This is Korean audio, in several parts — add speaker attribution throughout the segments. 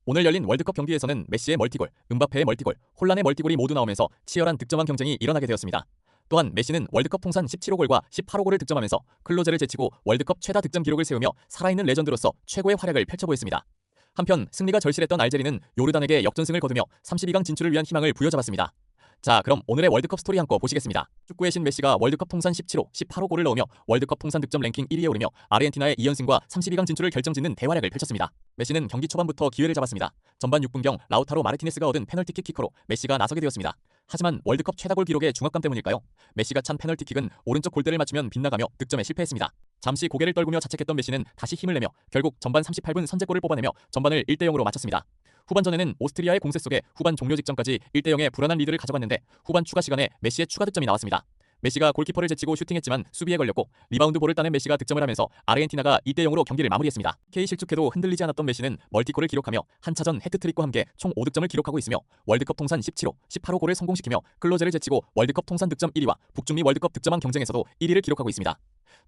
Speaker 1: 오늘 열린 월드컵 경기에서는 메시의 멀티골, 음바페의 멀티골, 혼란의 멀티골이 모두 나오면서 치열한 득점왕 경쟁이 일어나게 되었습니다. 또한 메시는 월드컵 통산 17호 골과 18호 골을 득점하면서 클로제를 제치고 월드컵 최다 득점 기록을 세우며 살아있는 레전드로서 최고의 활약을 펼쳐보였습니다. 한편 승리가 절실했던 알제리는 요르단에게 역전승을 거두며 32강 진출을 위한 희망을 부여잡았습니다. 자, 그럼 오늘의 월드컵 스토리 한껏 보시겠습니다. 축구의 신 메시가 월드컵 통산 17호, 18호 골을 넣으며 월드컵 통산 득점 랭킹 1위에 오르며 아르헨티나의 2연승과 32강 진출을 결정짓는 대활약을 펼쳤습니다. 메시는 경기 초반부터 기회를 잡았습니다. 전반 6분경 라우타로 마르티네스가 얻은 페널티킥 키커로 메시가 나서게 되었습니다. 하지만 월드컵 최다골 기록의 중압감 때문일까요? 메시가 찬 페널티킥은 오른쪽 골대를 맞추면 빗나가며 득점에 실패했습니다. 잠시 고개를 떨구며 자책했던 메시는 다시 힘을 내며 결국 전반 38분 선제골을 뽑아내며 전반을 1대0으로 마쳤습니다. 후반전에는 오스트리아의 공세 속에 후반 종료 직전까지 1대0의 불안한 리드를 가져갔는데 후반 추가 시간에 메시의 추가 득점이 나왔습니다. 메시가 골키퍼를 제치고 슈팅했지만 수비에 걸렸고 리바운드 볼을 따낸 메시가 득점을 하면서 아르헨티나가 2대0으로 경기를 마무리했습니다. K 실축해도 흔들리지 않았던 메시는 멀티골을 기록하며 한 차전 해트트릭과 함께 총 5득점을 기록하고 있으며 월드컵 통산 17호, 18호 골을 성공시키며 클로제를 제치고 월드컵 통산 득점 1위와 북중미 월드컵 득점왕 경쟁에서도 1위를 기록하고 있습니다.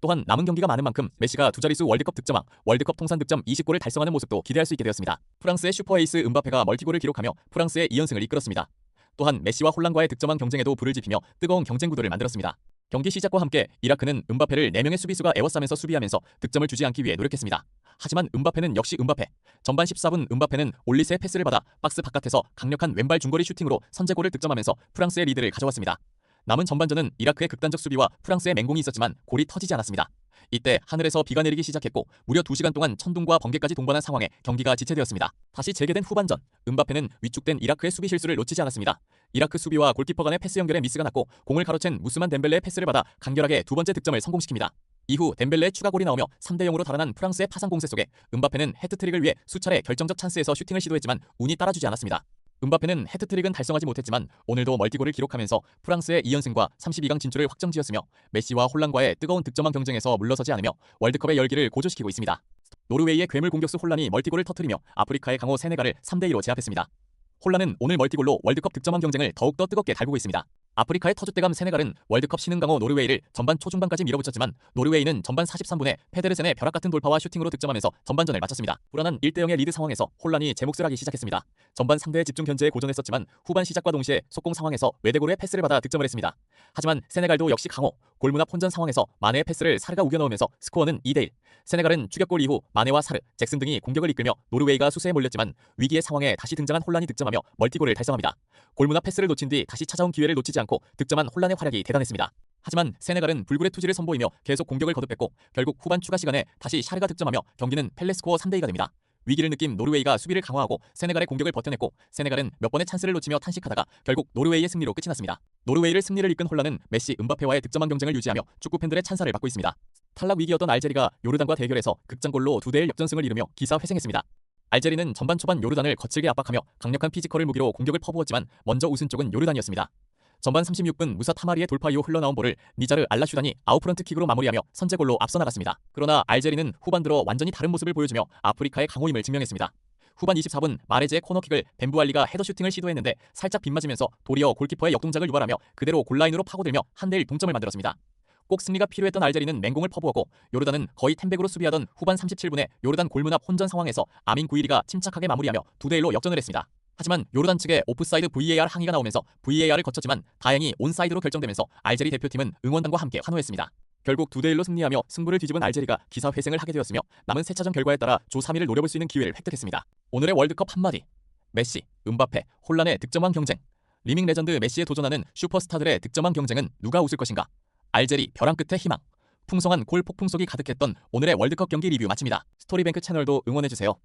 Speaker 1: 또한 남은 경기가 많은 만큼 메시가 두 자릿수 월드컵 득점왕, 월드컵 통산 득점 20골을 달성하는 모습도 기대할 수 있게 되었습니다. 프랑스의 슈퍼에이스 음바페가 멀티골을 기록하며 프랑스의 2연승을 이끌었습니다. 또한 메시와 혼란과의 득점왕 경쟁에도 불을 지피며 뜨거운 경쟁 구도를 만들었습니다. 경기 시작과 함께 이라크는 음바페를 4명의 수비수가 에워싸면서 수비하면서 득점을 주지 않기 위해 노력했습니다. 하지만 음바페는 역시 음바페. 전반 14분 음바페는 올리스의 패스를 받아 박스 바깥에서 강력한 왼발 중거리 슈팅으로 선제골을 득점하면서 프랑스의 리드를 가져왔습니다. 남은 전반전은 이라크의 극단적 수비와 프랑스의 맹공이 있었지만 골이 터지지 않았습니다. 이때 하늘에서 비가 내리기 시작했고 무려 2시간 동안 천둥과 번개까지 동반한 상황에 경기가 지체되었습니다. 다시 재개된 후반전, 음바페는 위축된 이라크의 수비 실수를 놓치지 않았습니다. 이라크 수비와 골키퍼 간의 패스 연결에 미스가 났고 공을 가로챈 무스만 덴벨레의 패스를 받아 간결하게 두 번째 득점을 성공시킵니다. 이후 덴벨레의 추가골이 나오며 3대0으로 달아난 프랑스의 파상 공세 속에 음바페는 해트트릭을 위해 수차례 결정적 찬스에서 슈팅을 시도했지만 운이 따라주지 않았습니다. 음바페는 해트트릭은 달성하지 못했지만 오늘도 멀티골을 기록하면서 프랑스의 2연승과 32강 진출을 확정지었으며 메시와 혼란과의 뜨거운 득점왕 경쟁에서 물러서지 않으며 월드컵의 열기를 고조시키고 있습니다. 노르웨이의 괴물 공격수 혼란이 멀티골을 터뜨리며 아프리카의 강호 세네갈을 3대2로 제압했습니다. 혼란은 오늘 멀티골로 월드컵 득점왕 경쟁을 더욱더 뜨겁게 달구고 있습니다. 아프리카의 터줏대감 세네갈은 월드컵 신흥 강호 노르웨이를 전반 초중반까지 밀어붙였지만 노르웨이는 전반 43분에 페데르센의 벼락같은 돌파와 슈팅으로 득점하면서 전반전을 마쳤습니다. 불안한 1대0의 리드 상황에서 혼란이 제 몫을 하기 시작했습니다. 전반 상대의 집중 견제에 고전했었지만 후반 시작과 동시에 속공 상황에서 외대고르의 패스를 받아 득점을 했습니다. 하지만 세네갈도 역시 강호, 골문 앞 혼전 상황에서 마네의 패스를 사르가 우겨넣으면서 스코어는 2대1. 세네갈은 추격골 이후 마네와 사르, 잭슨 등이 공격을 이끌며 노르웨이가 수세에 몰렸지만 위기의 상황에 다시 등장한 혼란이 득점하며 멀티골을 달성합니다. 골문 앞 패스를 놓친 뒤 다시 찾아온 기회를 놓치지 않고 득점한 혼란의 활약이 대단했습니다. 하지만 세네갈은 불굴의 투지를 선보이며 계속 공격을 거듭했고 결국 후반 추가 시간에 다시 샤르가 득점하며 경기는 펠레스코어 3대2가 됩니다. 위기를 느낀 노르웨이가 수비를 강화하고 세네갈의 공격을 버텨냈고 세네갈은 몇 번의 찬스를 놓치며 탄식하다가 결국 노르웨이의 승리로 끝이 났습니다. 노르웨이를 승리를 이끈 혼란은 메시, 음바페와의 득점왕 경쟁을 유지하며 축구 팬들의 찬사를 받고 있습니다. 탈락 위기였던 알제리가 요르단과 대결에서 극장골로 2대1 역전승을 이루며 기사 회생했습니다. 알제리는 전반 초반 요르단을 거칠게 압박하며 강력한 피지컬을 무기로 공격을 퍼부었지만 먼저 웃은 쪽은 요르단이었습니다. 전반 36분 무사 타마리의 돌파 이후 흘러나온 볼을 니자르 알라슈단이 아웃프런트 킥으로 마무리하며 선제골로 앞서 나갔습니다. 그러나 알제리는 후반 들어 완전히 다른 모습을 보여주며 아프리카의 강호임을 증명했습니다. 후반 24분 마레즈의 코너킥을 벤부알리가 헤더 슈팅을 시도했는데 살짝 빗맞으면서 도리어 골키퍼의 역동작을 유발하며 그대로 골라인으로 파고들며 1대1 동점을 만들었습니다. 꼭 승리가 필요했던 알제리는 맹공을 퍼부었고 요르단은 거의 템백으로 수비하던 후반 37분에 요르단 골문 앞 혼전 상황에서 아민 구이리가 침착하게 마무리하며 2대1로 역전을 했습니다. 하지만 요르단 측에 오프사이드 VAR 항의가 나오면서 VAR을 거쳤지만 다행히 온사이드로 결정되면서 알제리 대표팀은 응원단과 함께 환호했습니다. 결국 2대1로 승리하며 승부를 뒤집은 알제리가 기사 회생을 하게 되었으며 남은 3차전 결과에 따라 조 3위를 노려볼 수 있는 기회를 획득했습니다. 오늘의 월드컵 한마디. 메시, 음바페, 혼란의 득점왕 경쟁. 리밍 레전드 메시에 도전하는 슈퍼스타들의 득점왕 경쟁은 누가 웃을 것인가? 알제리 벼랑 끝에 희망. 풍성한 골 폭풍 속이 가득했던 오늘의 월드컵 경기 리뷰 마칩니다. 스토리뱅크 채널도 응원해주세요.